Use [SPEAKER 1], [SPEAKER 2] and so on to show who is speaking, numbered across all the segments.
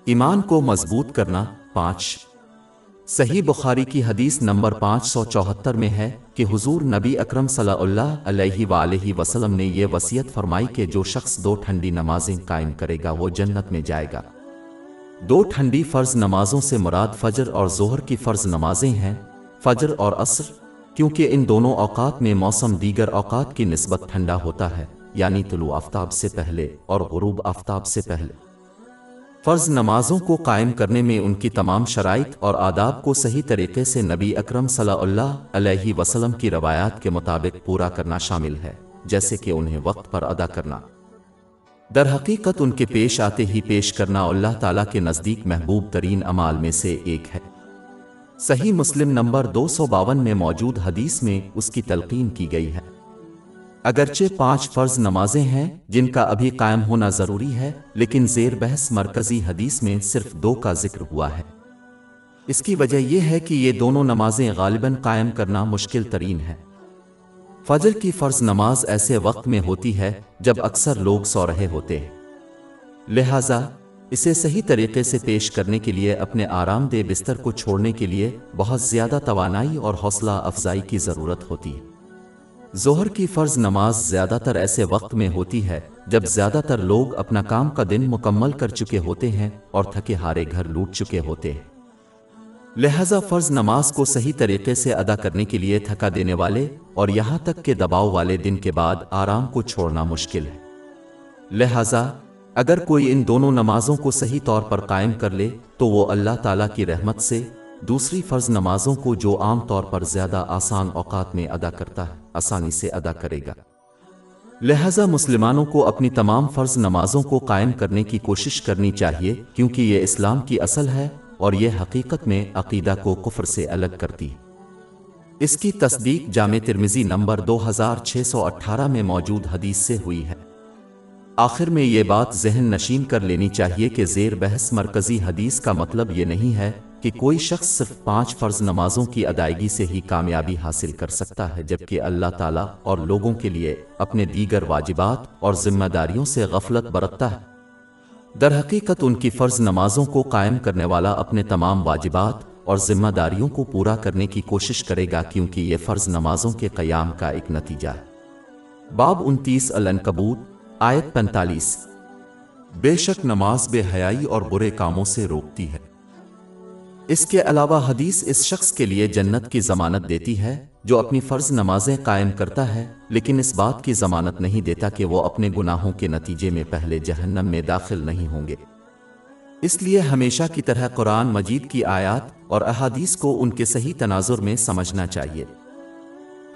[SPEAKER 1] ایمان کو مضبوط کرنا 5۔ صحیح بخاری کی حدیث نمبر 574 میں ہے کہ حضور نبی اکرم صلی اللہ علیہ وآلہ وسلم نے یہ وصیت فرمائی کہ جو شخص 2 ٹھنڈی نمازیں قائم کرے گا وہ جنت میں جائے گا۔ 2 ٹھنڈی فرض نمازوں سے مراد فجر اور ظہر کی فرض نمازیں ہیں، فجر اور عصر، کیونکہ ان دونوں اوقات میں موسم دیگر اوقات کی نسبت ٹھنڈا ہوتا ہے، یعنی طلوع آفتاب سے پہلے اور غروب آفتاب سے پہلے۔ فرض نمازوں کو قائم کرنے میں ان کی تمام شرائط اور آداب کو صحیح طریقے سے نبی اکرم صلی اللہ علیہ وسلم کی روایات کے مطابق پورا کرنا شامل ہے، جیسے کہ انہیں وقت پر ادا کرنا، در حقیقت ان کے پیش آتے ہی پیش کرنا اللہ تعالیٰ کے نزدیک محبوب ترین اعمال میں سے ایک ہے۔ صحیح مسلم نمبر 252 میں موجود حدیث میں اس کی تلقین کی گئی ہے۔ اگرچہ 5 فرض نمازیں ہیں جن کا ابھی قائم ہونا ضروری ہے، لیکن زیر بحث مرکزی حدیث میں صرف 2 کا ذکر ہوا ہے۔ اس کی وجہ یہ ہے کہ یہ دونوں نمازیں غالباً قائم کرنا مشکل ترین ہے۔ فجر کی فرض نماز ایسے وقت میں ہوتی ہے جب اکثر لوگ سو رہے ہوتے ہیں، لہٰذا اسے صحیح طریقے سے پیش کرنے کے لیے اپنے آرام دہ بستر کو چھوڑنے کے لیے بہت زیادہ توانائی اور حوصلہ افزائی کی ضرورت ہوتی ہے۔ ظہر کی فرض نماز زیادہ تر ایسے وقت میں ہوتی ہے جب زیادہ تر لوگ اپنا کام کا دن مکمل کر چکے ہوتے ہیں اور تھکے ہارے گھر لوٹ چکے ہوتے ہیں، لہذا فرض نماز کو صحیح طریقے سے ادا کرنے کے لیے تھکا دینے والے اور یہاں تک کہ دباؤ والے دن کے بعد آرام کو چھوڑنا مشکل ہے۔ لہذا اگر کوئی ان دونوں نمازوں کو صحیح طور پر قائم کر لے تو وہ اللہ تعالیٰ کی رحمت سے دوسری فرض نمازوں کو جو عام طور پر زیادہ آسان اوقات میں ادا کرتا ہے آسانی سے ادا کرے گا۔ لہذا مسلمانوں کو اپنی تمام فرض نمازوں کو قائم کرنے کی کوشش کرنی چاہیے، کیونکہ یہ اسلام کی اصل ہے اور یہ حقیقت میں عقیدہ کو کفر سے الگ کرتی ہے۔ اس کی تصدیق جامع ترمذی نمبر 2618 میں موجود حدیث سے ہوئی ہے۔ آخر میں یہ بات ذہن نشین کر لینی چاہیے کہ زیر بحث مرکزی حدیث کا مطلب یہ نہیں ہے کہ کوئی شخص صرف 5 فرض نمازوں کی ادائیگی سے ہی کامیابی حاصل کر سکتا ہے، جبکہ اللہ تعالیٰ اور لوگوں کے لیے اپنے دیگر واجبات اور ذمہ داریوں سے غفلت برتتا ہے۔ در حقیقت ان کی فرض نمازوں کو قائم کرنے والا اپنے تمام واجبات اور ذمہ داریوں کو پورا کرنے کی کوشش کرے گا، کیونکہ یہ فرض نمازوں کے قیام کا ایک نتیجہ ہے۔ باب 29 العنکبوت آیت 45۔ بے شک نماز بے حیائی اور برے کاموں سے روکتی ہے۔ اس کے علاوہ حدیث اس شخص کے لیے جنت کی ضمانت دیتی ہے جو اپنی فرض نمازیں قائم کرتا ہے، لیکن اس بات کی ضمانت نہیں دیتا کہ وہ اپنے گناہوں کے نتیجے میں پہلے جہنم میں داخل نہیں ہوں گے۔ اس لیے ہمیشہ کی طرح قرآن مجید کی آیات اور احادیث کو ان کے صحیح تناظر میں سمجھنا چاہیے۔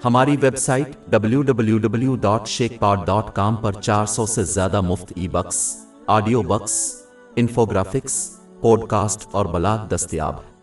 [SPEAKER 1] ہماری ویب سائٹ www.sheikhpod.com پر 400 سے زیادہ مفت e books, audio books, infographics, podcast اور بلاگ دستیاب ہے۔